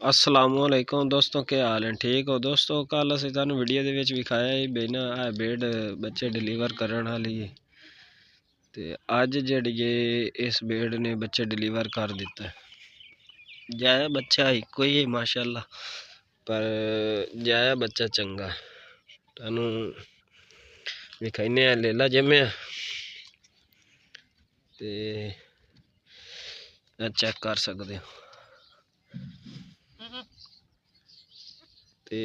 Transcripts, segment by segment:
असलामुअलैकुम दोस्तों, क्या हाल है? ठीक हो दोस्तों? कल असीं तुहानूं वीडियो दे विच विखाया ही बई ना बेड बच्चे डिलीवर करन वाली है ते अज जिहड़ी इस बेड ने बच्चे डिलीवर कर दिता है। जाया बच्चा इक्को ही है माशाअल्लाह, पर जाया बच्चा चंगा है। तुहानूं विखाइने लेला जम्मिया ते चेक कर सकते हो। ते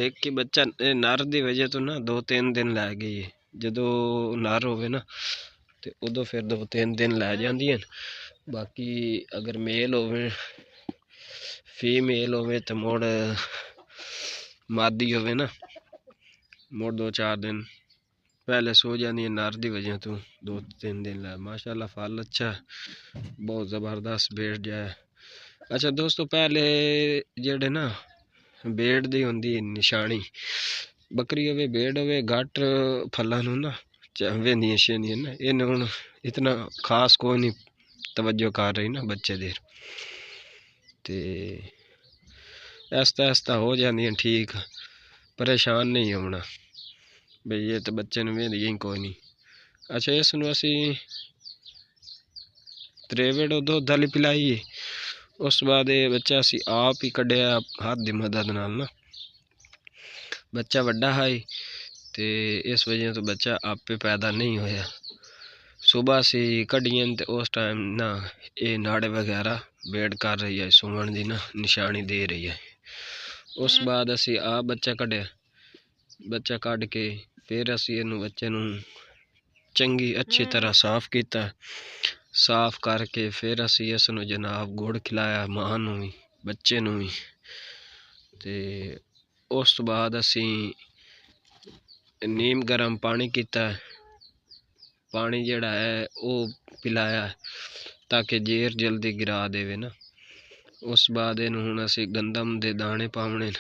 एक ही बच्चा नर की वजह तो ना 2-3 दिन लै गई है। जदों नर होवे ना ते उदों फिर 2-3 दिन लै जांदियां। बाकी अगर मेल होवे फीमेल होवे तो मुड़ मादी होवे ना मुड़ 2-4 दिन पहले सो जाती। नर की वजह तो 2-3 दिन लै। माशाअल्लाह फल अच्छा है, बहुत ज़बरदस्त बेड जाए। अच्छा दोस्तों, पहले जेड़े ना बेड दी होंदी निशानी बकरी होवे बेड होवे घट फलों नूं ना वेंदियां शेंदियां ना, इन हुण इतना खास कोई नहीं तवज्जो कर रही ना बच्चे देर ते ऐस्ता ऐस्ता हो जांदियां ठीक। परेशान नहीं होना बई ये तो बच्चे नूं वेंदियां ही कोई नहीं। अच्छा इस नूं असीं त्रेवेड दुध वाली पिलाई है। उस बाद ये बच्चा असीं आप ही कढ़िया हाथ दी मदद नाल ना। बच्चा वड्डा है ते इस वजह तो बच्चा आपे पैदा नहीं होया। सुबह से कढ़ियन ते उस टाइम ना ये नाड़े वगैरह बेड कर रही है, सुमन दी ना निशानी दे रही है। उस बाद असी आप बच्चा कढ़िया, बच्चा कढ़ के फिर असी इनू बच्चे नू चंगी अच्छी तरह साफ किया। साफ करके फिर असी इसनू जनाब गुड़ खिलाया, मां नू भी बच्चे नू भी। ते उस बाद असी नीम गर्म पानी किया, पानी जड़ा है वो पिलाया ताकि जेर जल्दी गिरा देवे ना। उस बाद इनू हुण असी गंदम दे दाने पावने,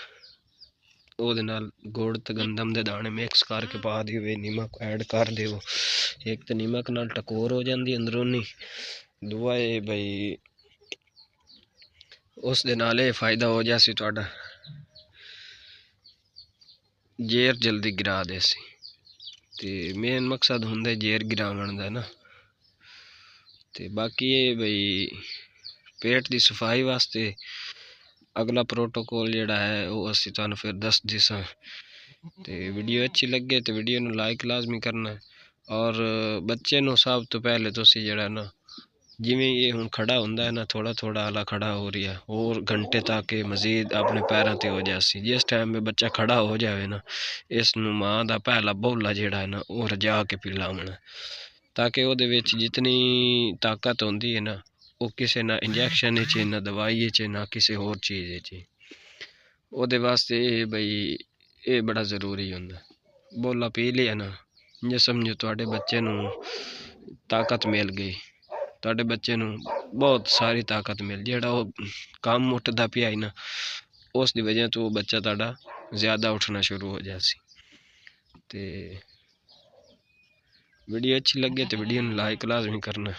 ਉਹਦੇ ਨਾਲ गुड़ ते गंदम दे दाने मिक्स करके पा दिओ, नमक ऐड कर दिओ। एक तो नमक नाल टकोर हो जाती अंदरूनी, दूआ ये बई उस दे नाल ये फायदा हो जासी तुहाडा जेर जल्दी गिरा देसी। ते मेन मकसद हुंदा जेर गिरावण दा ना। ते बाकी ये बई पेट की सफाई वास्ते अगला प्रोटोकॉल जेड़ा है वो असी तुहानूं फिर दस दिसां। ते वीडियो अच्छी लगे तो वीडियो नूं लाइक लाजमी करना है। और बच्चे नूं सब तो पहले तुसी जेड़ा ना जिवें ये हुण खड़ा हुंदा है ना, थोड़ा थोड़ा आला खड़ा हो रहा है और घंटे तक मजीद अपने पैरों ते हो जासी। जिस टाइम में बच्चा खड़ा हो जाए ना, इस नूं मां दा पहला बोला जेड़ा है ना वो रजा के पिलावना, ताकि ਉਹਦੇ ਵਿੱਚ जितनी ताकत होंदी है ना वो किसी ना इंजैक्शन च ना दवाई च ना किसी होर चीज़ च। ਉਹਦੇ वास्ते बई ये बड़ा ज़रूरी होंदा। बोला पी लिया ना, जे समझो तुहाडे बच्चे नूं ताकत मिल गई, तुहाडे बच्चे नूं बहुत सारी ताकत मिल जेड़ा वो कम उठदा पिया ना, उस दी वजह तो बच्चा तुहाडा ज़्यादा उठना शुरू हो जासी। ते वीडियो अच्छी लगे तो वीडियो नूं लाइक लाजमी करना।